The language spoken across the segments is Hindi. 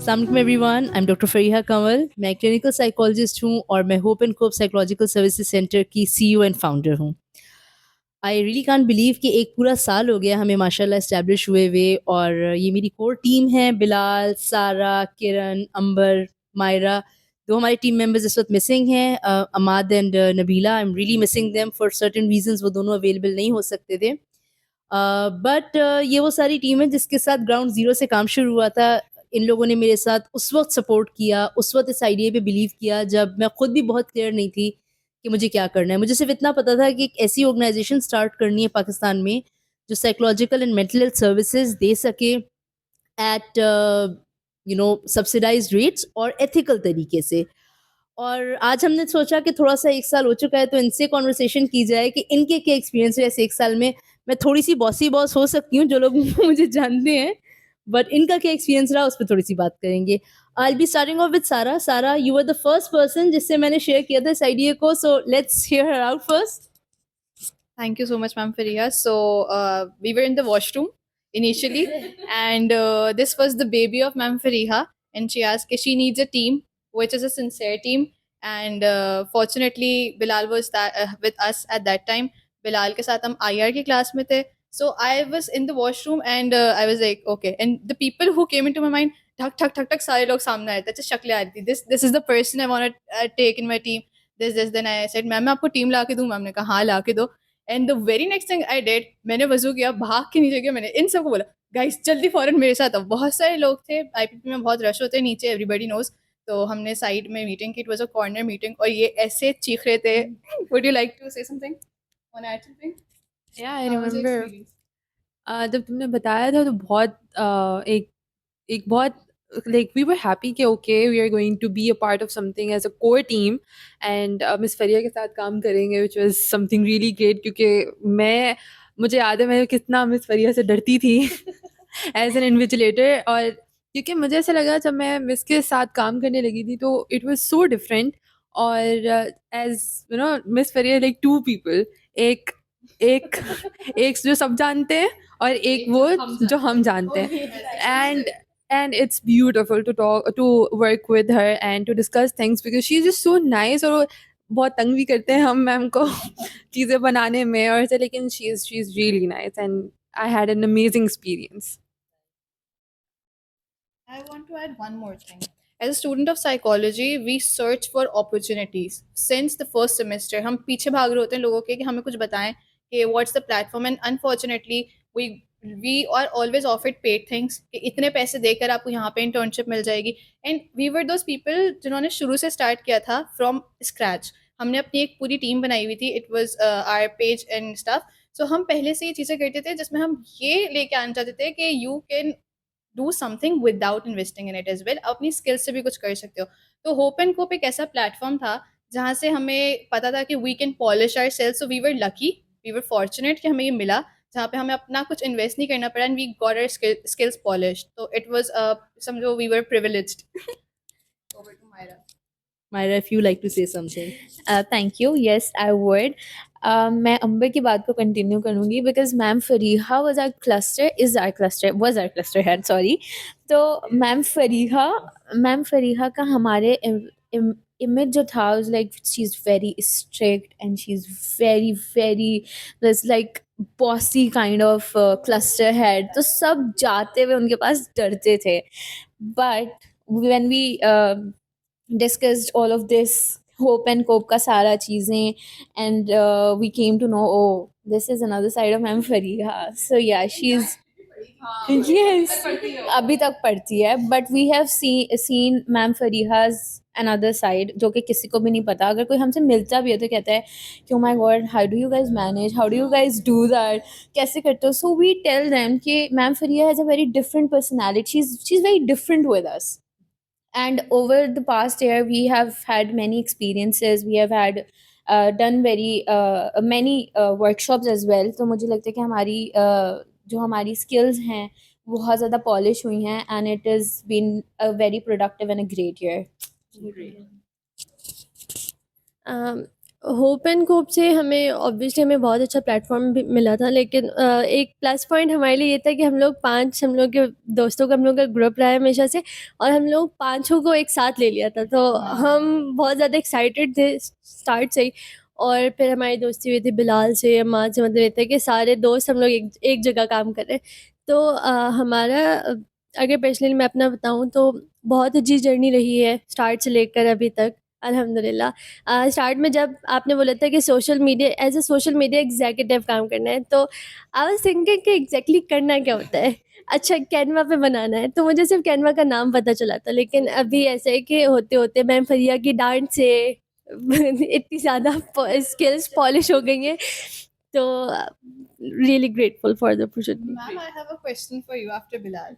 अस्सलाम वालेकुम everyone, I am doctor Fariha Kanwal. मैं क्लिनिकल साइकोलॉजिस्ट हूँ और मैं Hope and Cope psychological services centre की सीईओ एंड फाउंडर हूँ। आई रियली कांट बिलीव कि एक पूरा साल हो गया हमें माशाल्लाह एस्टैब्लिश हुए हुए, और ये मेरी कोर टीम है। बिलाल, सारा, किरण, अंबर, मायरा, दो हमारे टीम मेंबर्स इस वक्त मिसिंग हैं, Amad and Nabeela. I am really missing them for certain reasons, वो दोनों अवेलेबल नहीं हो सकते थे। बट ये वो सारी टीम है जिसके साथ ग्राउंड ज़ीरो से काम शुरू हुआ था। इन लोगों ने मेरे साथ उस वक़्त सपोर्ट किया, उस वक़्त इस आइडिया पे बिलीव किया जब मैं खुद भी बहुत क्लियर नहीं थी कि मुझे क्या करना है। मुझे सिर्फ़ इतना पता था कि एक ऐसी ऑर्गनाइज़ेशन स्टार्ट करनी है पाकिस्तान में, जो psychological and mental health services दे सके एट सब्सिडाइज़्ड रेट्स और एथिकल तरीके से। और आज हमने सोचा कि थोड़ा-सा 1 साल हो चुका है तो इनसे कन्वर्सेशन की जाए कि इनके क्या एक्सपीरियंस रहे इस 1 साल में। मैं थोड़ी-सी बॉसी बॉस हो सकती हूँ, जो लोग मुझे जानते हैं, बट इनका क्या एक्सपीरियंस रहा उस पे थोड़ी-सी बात करेंगे। I will be starting of with सारा। सारा, you were the first person जिससे मैंने शेयर किया था इस आइडिया को, so let's hear her out first. Thank you so much, ma'am Faria. So we were in the washroom initially, and this was the baby of ma'am Fariha, and she asked if she needs a team, which is a sincere team. And fortunately, Bilal was with us at that time. Bilal के साथ हम IR की class में थे. So I was in the washroom, and I was like, okay. And the people who came into my mind, ठक ठक ठक ठक सारे लोग सामने आए थे. अच्छा शक्लें आ रही थी. This is the person I want to take in my team. This. Then I said, ma'am मैं आपको टीम ला के दूँ. मैम ने कहा हाँ ला के दो. And the very next thing I did, मैंने वजू किया, भाग के नीचे गया, मैंने इन सबको बोला गाइस जल्दी फौरन मेरे साथ आओ। बहुत सारे लोग थे, आईपीपी में बहुत रश होते हैं नीचे, एवरीबडी नोज। तो हमने साइड में मीटिंग की, it was a corner meeting, और ये ऐसे चीख रहे थे। Would you like to say something on add something? या I how was your remember experience? जब तुमने बताया था तो बहुत एक एक बहुत लाइक वी वर हैप्पी कि okay we are going to be a part of something as a core team and Miss Faria के साथ काम करेंगे which was something really great क्योंकि मैं मुझे याद है मैं कितना मिस फरिया से डरती थी एज एन इन्विजिलेटर और क्योंकि मुझे ऐसा लगा जब मैं मिस के साथ काम करने लगी थी तो इट वाज सो डिफरेंट और as you know miss Faria like to people एक एक एक जो सब जानते हैं और एक वो जो हम जानते हैं and it's beautiful to work with her and to discuss things because she's just so nice और वो बहुत तंग भी करते हैं हम मैम को चीज़ें बनाने में और ऐसे लेकिन she's really nice and I had an amazing experience. I want to add one more thing. As a student of psychology, we search for opportunities. Since the first semester, हम पीछे भाग रहे होते हैं लोगों के कि हमें कुछ बताएं कि what's the platform, and unfortunately we are always offered paid things कि इतने पैसे देकर आपको यहाँ पे internship मिल जाएगी. And we were those people जिन्होंने शुरू से start किया था from scratch. हमने अपनी एक पूरी टीम बनाई हुई थी. It was our page and stuff. So हम पहले से ये चीज़ें करते थे जिसमें हम ये लेके आना चाहते थे कि you can do something without investing in it as well, अपनी स्किल्स से भी कुछ कर सकते हो। तो होप एंड कोप एक ऐसा प्लेटफॉर्म था जहाँ से हमें पता था कि we can polish our self. So we were lucky, we were fortunate कि हमें ये मिला जहाँ पे हमें अपना कुछ इन्वेस्ट नहीं करना पड़ा and we got our skills polish. तो इट वाज समझो we were privileged. Over to Maira. Maira, if you like to say something. Thank you, yes I would. मैं अंबर की बात को कंटिन्यू करूँगी because ma'am Fariha was our cluster was our cluster head, sorry. तो मैम फरीहा का हमारे इमेज जो था was like she is very strict and she is very very like bossy kind of cluster head. तो सब जाते हुए उनके पास डरते थे, but when we discussed all of this hope and cope का सारा चीज़ें and we came to know, oh, this is another side of Ma'am Fariha. So yeah, she's yes अभी तक पढ़ती है, but we have seen Ma'am Fariha's another side जो कि किसी को भी नहीं पता। अगर कोई हमसे मिलता भी है तो कहता है कि oh my god, how do you guys manage, how do you guys do that, कैसे करते हो? So we tell them कि Ma'am Fariha has a very different personality, she's very different with us. And over the past year we have had many experiences, we have had done very many workshops as well. तो मुझे लगता है कि हमारी जो हमारी skills हैं बहुत ज़्यादा polish हुई हैं and it has been a very productive and a great year. Hope and cope से हमें ऑब्वियसली हमें बहुत अच्छा प्लेटफॉर्म भी मिला था, लेकिन एक प्लस पॉइंट हमारे लिए ये था कि हम लोग के दोस्तों का हम लोग का ग्रुप रहा है हमेशा से, और हम लोग पाँचों को एक साथ ले लिया था, तो हम बहुत ज़्यादा एक्साइटेड थे स्टार्ट से ही। और फिर हमारी दोस्ती हुई थी बिलाल से, अम्माद से, मतलब ये था कि सारे दोस्त हम लोग एक जगह काम कर रहे हैं। तो हमारा अगर पर्सनली मैं अपना बताऊँ तो बहुत अच्छी जर्नी रही है स्टार्ट से लेकर अभी तक, अल्हम्दुलिल्लाह। स्टार्ट में जब आपने बोला था कि social media as a social media executive काम करना है, तो आई वाज थिंकिंग कि एग्जैक्टली करना क्या होता है। अच्छा, कैनवा पे बनाना है, तो मुझे सिर्फ कैनवा का नाम पता चला था, लेकिन अभी ऐसा है कि होते होते मैम फरिया की डांट से इतनी ज़्यादा स्किल्स पॉलिश हो गई हैं, तो really grateful for the opportunity. Ma'am, I have a question for you after Bilal.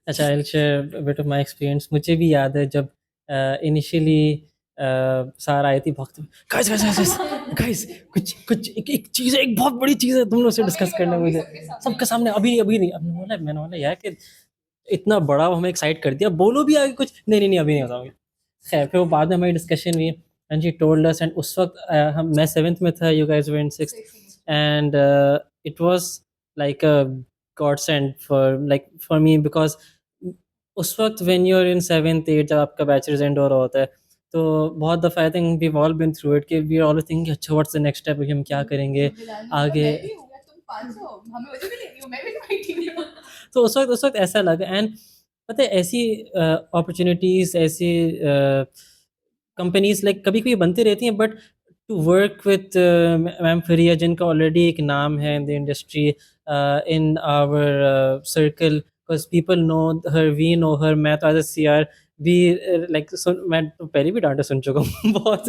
अच्छा, I will share a bit of my experience. मुझे भी याद है जब इनिशियली सार आई थी भक्त, गाइस गाइस गाइस गाइस, कुछ कुछ एक चीज़ है, एक बहुत बड़ी चीज़ है, तुम लोग से डिस्कस करना है मुझे सबके सामने, अभी अभी नहीं। अब मैंने बोला यार कि इतना बड़ा हमें एक्साइट कर दिया, बोलो भी आगे कुछ, नहीं नहीं नहीं अभी नहीं बताऊंगी। खैर फिर वो बाद में हमारी डिस्कशन हुई and she told us, and उस वक्त हम मैं 7th में था, you guys were in 6th, and it was like a godsend for me because उस वक्त when you're in 7th 8th जब आपका बैचलर्स एंड हो रहा होता है, तो बहुत दफ़ा I think we all been through it कि वी आर ऑल थिंकिंग अच्छा व्हाट्स द नेक्स्ट स्टेप, हम क्या करेंगे आगे। तो उस वक्त ऐसा लगा, एंड पता है ऐसी अपॉर्चुनिटीज़, ऐसी कंपनीज लाइक कभी कभी बनती रहती हैं, but to work with ma'am Fariya जिनका ऑलरेडी एक नाम है in the industry, in our circle, because people know her, we know her. मैं तो एज अ सी आर भी लाइक मैं तो पहले भी डांटे सुन चुका हूँ बहुत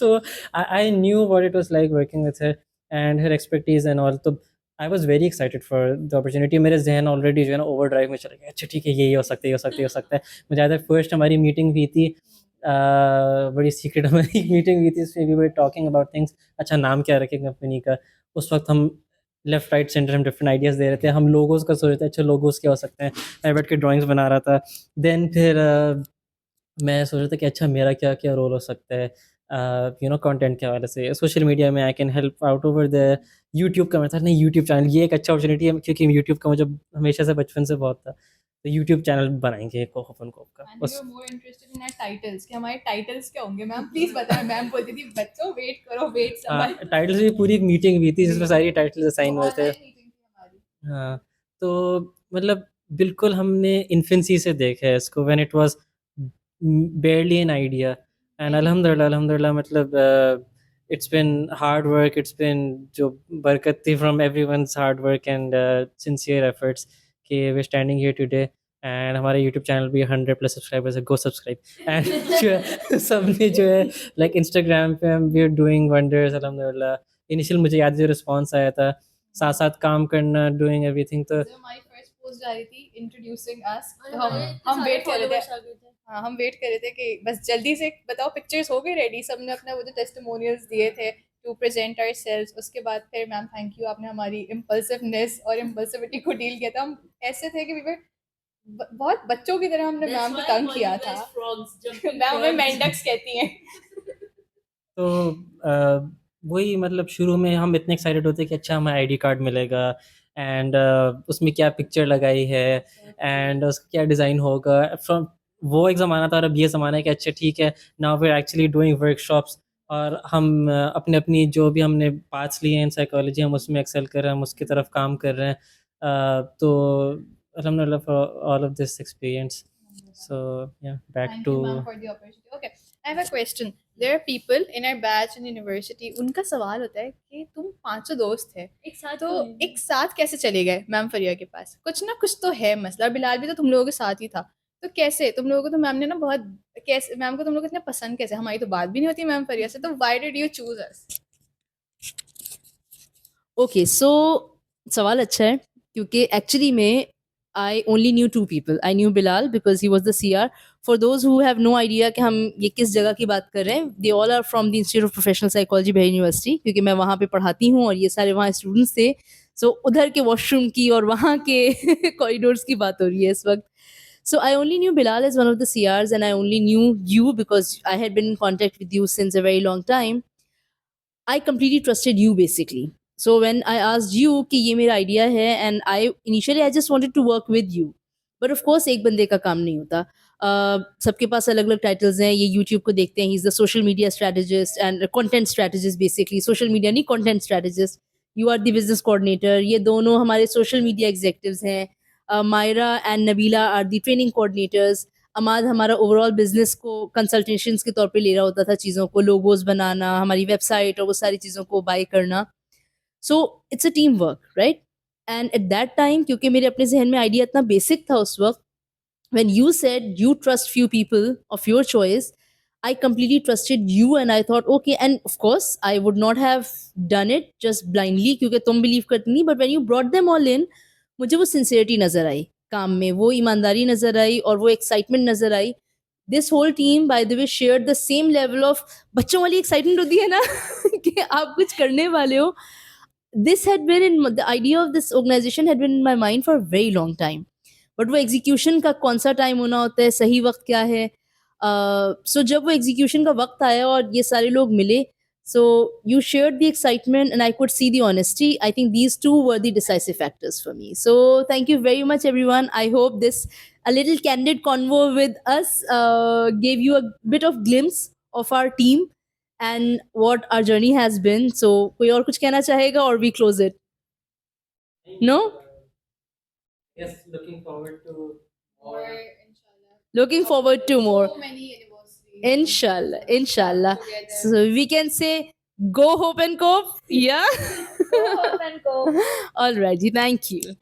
तो I knew what it was like working with her and her expertise and all. तो I was very excited for the opportunity. मेरे जहन ऑलरेडी जो है ना ओवर ड्राइव में चला गया, अच्छा ठीक है यही हो सकता है, ये हो सकता है, ये हो सकता है। मुझे याद है फर्स्ट हमारी मीटिंग हुई थी, बड़ी सीक्रेट हमारी मीटिंग हुई थी, इसमें we were talking about things, अच्छा नाम क्या रखें कंपनी का। उस वक्त हम लेफ्ट राइट सेंटर हम डिफरेंट आइडियाज़ दे रहे थे, हम लोगोस का सोच रहे थे, अच्छा लोगोस क्या हो सकते हैं, मैं बैठ के ड्राइंग्स बना रहा था। देन फिर मैं सोच रहा था कि अच्छा मेरा क्या क्या रोल हो सकता है कंटेंट के हवाले से, सोशल मीडिया में I can help out over the YouTube का। मैं था नहीं यूट्यूब चैनल ये एक अच्छा अपॉर्चुनिटी है, क्योंकि यूट्यूब का मुझे हमेशा से बचपन से बहुत था, तो यूट्यूब चैनल बनाएंगे ओपन कोप का। And we were more interested in our titles कि हमारे टाइटल्स क्या होंगे मैम, प्लीज बताएं। मैम बोलती थी बच्चों वेट करो, वेट समझ। टाइटल्स की पूरी एक मीटिंग हुई थी जिसमें सारी टाइटल्स असाइन हुए थे। मीटिंग थी हमारी। हाँ, तो मतलब बिल्कुल हमने इन्फेंसी से देखा है इसको, when it was barely an idea, and अल्हम्दुलिल्लाह मतलब it's been hard work, it's been जो बरकत थी from everyone's hard work and sincere efforts कि we're standing here today, and हमारे YouTube चैनल भी 100+ सब्सक्राइबर्स है, go subscribe and जो है सबने जो है like Instagram पे हम we're doing wonders अल्हम्दुलिल्लाह। इनिशियल मुझे याद है जो रिस्पॉन्स आया था, साथ साथ काम करना, डूइंग एवरीथिंग, तो जब हमारी फर्स्ट पोस्ट जा रही थी इंट्रोड्यूसिंग अस, तो हम वेट कर रहे थे। हाँ, हम वेट कर रहे थे कि बस जल्दी से बताओ पिक्चर्स हो गई रेडी, सबने अपना वो जो टेस्टिमोनियल्स दिए थे टू प्रेजेंट आवरसेल्व्स। उसके बाद फिर मैम थैंक यू, आपने हमारी इम्पल्सिवनेस और इम्पल्सिविटी को डील किया था। हम ऐसे थे कि वी वर बहुत बच्चों की तरह हमने मैम को तंग किया था। मैम हमें मेंढक्स कहती हैं। तो वही मतलब शुरू में हम इतने एक्साइटेड होते कि अच्छा हमें आईडी कार्ड मिलेगा, एंड उसमें क्या पिक्चर लगाई है एंड उसका क्या डिज़ाइन होगा। फ्रॉम वो एक ज़माना था और अब ये ज़माना है कि अच्छा ठीक है, now we are actually doing workshops, और हम अपने अपनी जो भी हमने पार्ट्स लिए हैं इन साइकोलॉजी, हम उसमें एक्सेल कर रहे हैं, हम उसकी तरफ काम कर रहे हैं। तो अल्हम्दुलिल्लाह for all of this experience. So yeah back Thank to you, ma'am, for the opportunity. Okay, I have a question. There are people in our batch in university. उनका सवाल होता है कि तुम पांचों दोस्त थे, तो एक साथ कैसे चले गए मैम फरिया के पास? कुछ ना कुछ तो है मसला। बिलाल भी तो तुम लोगों के साथ ही था, तो कैसे तुम लोगों को तो मैम ने ना बहुत, कैसे मैम को तुम लोग इतने पसंद कैसे? हमारी तो बात भी नहीं होती मैम फरिया से, तो why did you choose us? Okay, so सवाल अच्छा है, क्योंकि एक्चुअली में I only knew two people. I knew Bilal because he was the C R. For those who have no idea कि हम ये किस जगह की बात कर रहे हैं, they all are from the Institute of Professional Psychology Bihar University, क्योंकि मैं वहाँ पे पढ़ाती हूँ और ये सारे वहाँ स्टूडेंट्स थे। सो उधर के वॉशरूम की और वहाँ के कॉरिडोर्स की बात हो रही है इस वक्त। So I only knew Bilal as one of the CRs, and I only knew you because I had been in contact with you since a very long time. I completely trusted you basically. So when I asked you कि ये मेरा idea है, and I just wanted to work with you. But of course एक बंदे का काम नहीं होता. सबके पास अलग अलग टाइटल्स हैं. ये YouTube को देखते हैं. He's the social media strategist and content strategist basically. Social media नहीं, content strategist. You are the business coordinator. ये दोनों हमारे social media executives हैं. Myra and Nabila are the training coordinators. अमाद हमारा ओवरऑल बिजनेस को कंसल्टेशंस के तौर पे ले रहा होता था, चीज़ों को, लोगोज बनाना, हमारी वेबसाइट और वो सारी चीज़ों को बाय करना. So it's a team work, right? And at that time, क्योंकि मेरे अपने जहन में आइडिया इतना बेसिक था उस वक्त, when you said you trust few people of your choice, I completely trusted you and I thought okay. And of course I would not have done it just blindly क्योंकि तुम believe करती नहीं, but when you brought them all in, मुझे वो sincerity नजर आई काम में, वो ईमानदारी नजर आई और वो excitement नजर आई. This whole team by the way shared the same level of बच्चों वाली excitement होती है ना कि आप कुछ करने वाले हो. This had been in the idea of this organization had been in my mind for a very long time. But वो एग्जीक्यूशन का कौन सा टाइम होना होता है, सही वक्त क्या है. सो जब वो एग्जीक्यूशन का वक्त आया और ये सारे लोग मिले, so you shared the excitement and I could see the honesty. I think these two were the decisive factors for me. So thank you very much everyone. I hope this a little candid convo with us gave you a bit of glimpse of our team and what our journey has been. So कोई और कुछ कहना चाहेगा or we close it? No? Yes, looking forward to Or more. inshallah. Looking forward to more. So many universities. Inshallah, inshallah. Together. So we can say, go Hope and Cope. Yeah. Go Hope and Cope. Alrighty, thank you.